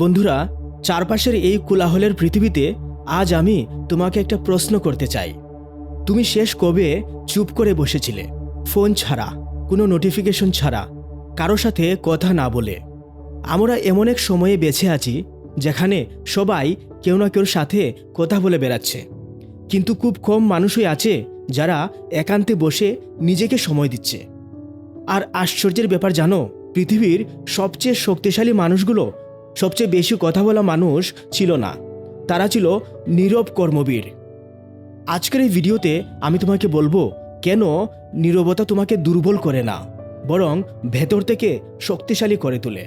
বন্ধুরা, চারপাশের এই কোলাহলের পৃথিবীতে আজ আমি তোমাকে একটা প্রশ্ন করতে চাই। তুমি শেষ কবে চুপ করে বসেছিলে, ফোন ছাড়া, কোনো নোটিফিকেশন ছাড়া, কারো সাথে কথা না বলে? আমরা এমন এক সময়ে বেঁচে আছি যেখানে সবাই কেউ না কেউর সাথে কথা বলে বেড়াচ্ছে, কিন্তু খুব কম মানুষই আছে যারা একান্তে বসে নিজেকে সময় দিচ্ছে। আর আশ্চর্যের ব্যাপার জানো, পৃথিবীর সবচেয়ে শক্তিশালী মানুষগুলো সবচেয়ে বেশি কথা বলা মানুষ ছিল না, তারা ছিল নীরব কর্মবীর। আজকের এই ভিডিওতে আমি তোমাকে বলবো কেন নীরবতা তোমাকে দুর্বল করে না, বরং ভেতর থেকে শক্তিশালী করে তোলে।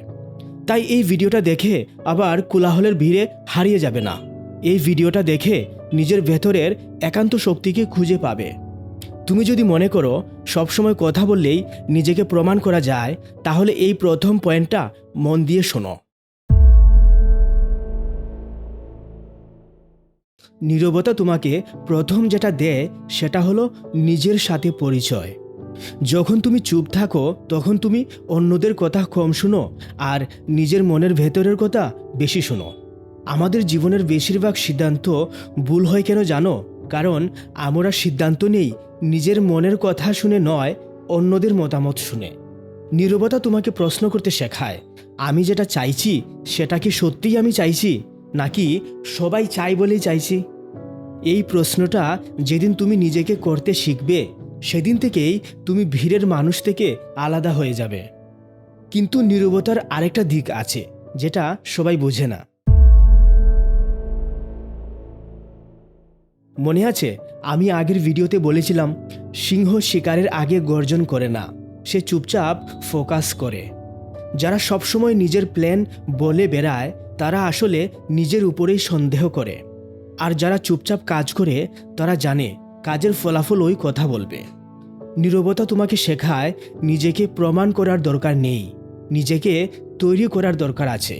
তাই এই ভিডিওটা দেখে আবার কোলাহলের ভিড়ে হারিয়ে যাবে না। এই ভিডিওটা দেখে নিজের ভেতরের একান্ত শক্তিকে খুঁজে পাবে। তুমি যদি মনে করো সবসময় কথা বললেই নিজেকে প্রমাণ করা যায়, তাহলে এই প্রথম পয়েন্টটা মন দিয়ে শোনো। নীরবতা তোমাকে প্রথম যেটা দেয় সেটা হলো নিজের সাথে পরিচয়। যখন তুমি চুপ থাকো তখন তুমি অন্যদের কথা কম শুনো আর নিজের মনের ভেতরের কথা বেশি শুনো। আমাদের জীবনের বেশিরভাগ সিদ্ধান্ত ভুল হয় কেন জানো? কারণ আমরা সিদ্ধান্ত নেই নিজের মনের কথা শুনে নয়, অন্যদের মতামত শুনে। নীরবতা তোমাকে প্রশ্ন করতে শেখায়, আমি যেটা চাইছি সেটা কি সত্যিই আমি চাইছি, নাকি সবাই চাই বলেই চাইছি? এই প্রশ্নটা যেদিন তুমি নিজেকে করতে শিখবে, সেদিন থেকেই তুমি ভিড়ের মানুষ থেকে আলাদা হয়ে যাবে। কিন্তু নীরবতার আরেকটা দিক আছে যেটা সবাই বোঝে না। মনে আছে, আমি আগের ভিডিওতে বলেছিলাম, সিংহ শিকারের আগে গর্জন করে না, সে চুপচাপ ফোকাস করে। যারা সবসময় নিজের প্ল্যান বলে বেড়ায় তারা আসলে নিজের উপরেই সন্দেহ করে, আর যারা চুপচাপ কাজ করে তারা জানে কাজের ফলাফল ওই কথা বলবে। নীরবতা তোমাকে শেখায় নিজেকে প্রমাণ করার দরকার নেই, নিজেকে তৈরি করার দরকার আছে।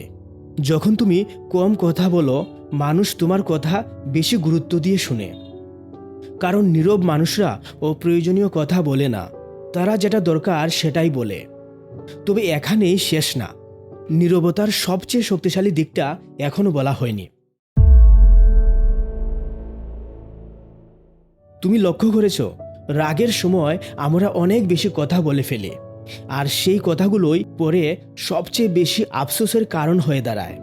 যখন তুমি কম কথা বলো, মানুষ তোমার কথা বেশি গুরুত্ব দিয়ে শুনে। কারণ নীরব মানুষরা অপ্রয়োজনীয় কথা বলে না, তারা যেটা দরকার সেটাই বলে। তবে এখানেই শেষ না, নীরবতার সবচেয়ে শক্তিশালী দিকটা এখনো বলা হয়নি। তুমি লক্ষ্য করেছ, রাগের সময় আমরা অনেক বেশি কথা বলে ফেলি, আর সেই কথাগুলোই পরে সবচেয়ে বেশি আফসোসের কারণ হয়ে দাঁড়ায়।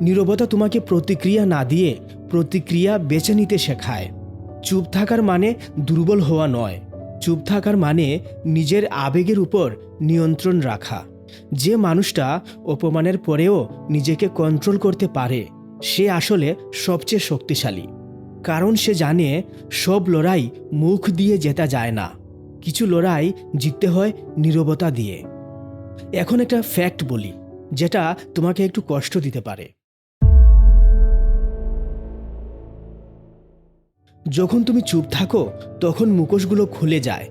নীরবতা তোমাকে প্রতিক্রিয়া না দিয়ে প্রতিক্রিয়া বেছে নিতে শেখায়। চুপ থাকার মানে দুর্বল হওয়া নয়, চুপ থাকার মানে নিজের আবেগের উপর নিয়ন্ত্রণ রাখা। যে মানুষটা অপমানের পরেও নিজেকে কন্ট্রোল করতে পারে, সে আসলে সবচেয়ে শক্তিশালী। কারণ সে জানে সব লড়াই মুখ দিয়ে জেতা যায় না, কিছু লড়াই জিততে হয় নীরবতা দিয়ে। এখন একটা ফ্যাক্ট বলি যেটা তোমাকে একটু কষ্ট দিতে পারে। যখন তুমি চুপ থাকো তখন মুখোশগুলো খুলে যায়,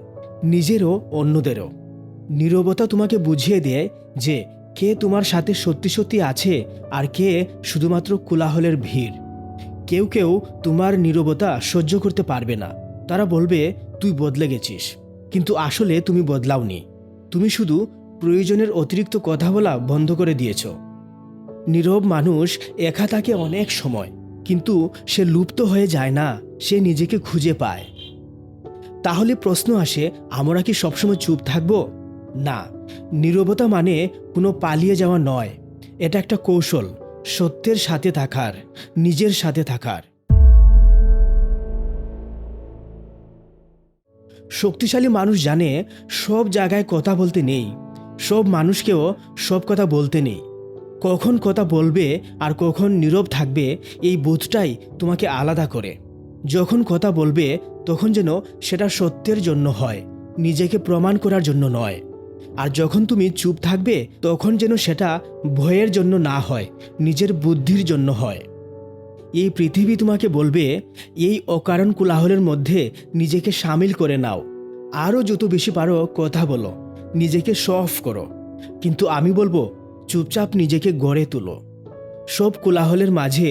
নিজেরও অন্যদেরও। নীরবতা তোমাকে বুঝিয়ে দেয় যে কে তোমার সাথে সত্যি সত্যি আছে আর কে শুধুমাত্র কোলাহলের ভিড়। কেউ কেউ তোমার নীরবতা সহ্য করতে পারবে না, তারা বলবে তুই বদলে গেছিস, কিন্তু আসলে তুমি বদলাওনি, তুমি শুধু প্রয়োজনের অতিরিক্ত কথা বলা বন্ধ করে দিয়েছ। নীরব মানুষ একা থাকে অনেক সময়, কিন্তু সে লুপ্ত হয়ে যায় না, সে নিজেকে খুঁজে পায়। তাহলে প্রশ্ন আসে, আমরা কি সবসময় চুপ থাকব? না, নীরবতা মানে কোনো পালিয়ে যাওয়া নয়, এটা একটা কৌশল, সত্যের সাথে থাকার, নিজের সাথে থাকার। শক্তিশালী মানুষ জানে সব জায়গায় কথা বলতে নেই, সব মানুষকেও সব কথা বলতে নেই। কখন কথা বলবে আর কখন নীরব থাকবে, এই বোধটাই তোমাকে আলাদা করে। যখন কথা বলবে তখন যেন সেটা সত্যের জন্য হয়, নিজেকে প্রমাণ করার জন্য নয়। আর যখন তুমি চুপ থাকবে তখন যেন সেটা ভয়ের জন্য না হয়, নিজের বুদ্ধির জন্য হয়। এই পৃথিবী তোমাকে বলবে এই অকারণ কোলাহলের মধ্যে নিজেকে সামিল করে নাও, আরও যত বেশি পারো কথা বলো, নিজেকে শো অফ করো। কিন্তু আমি বলবো, চুপচাপ নিজেকে গড়ে তোলো। সব কোলাহলের মাঝে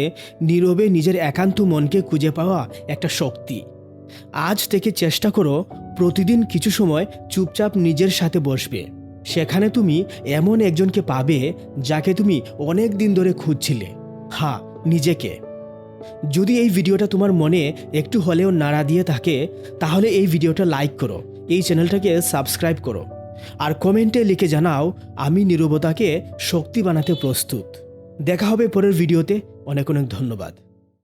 নীরবে নিজের একান্ত মনকে খুঁজে পাওয়া একটা শক্তি। আজ থেকে চেষ্টা করো প্রতিদিন কিছু সময় চুপচাপ নিজের সাথে বসবে, সেখানে তুমি এমন একজনকে পাবে যাকে তুমি অনেক দিন ধরে খুঁজছিলে। হ্যাঁ, নিজেকে। যদি এই ভিডিওটা তোমার মনে একটু হলেও নাড়া দিয়ে থাকে তাহলে এই ভিডিওটা লাইক করো, এই চ্যানেলটাকে সাবস্ক্রাইব করো আর কমেন্টে লিখে জানাও আমি নীরবতাকে শক্তি বানাতে প্রস্তুত। দেখা হবে পরের ভিডিওতে। অনেক অনেক ধন্যবাদ।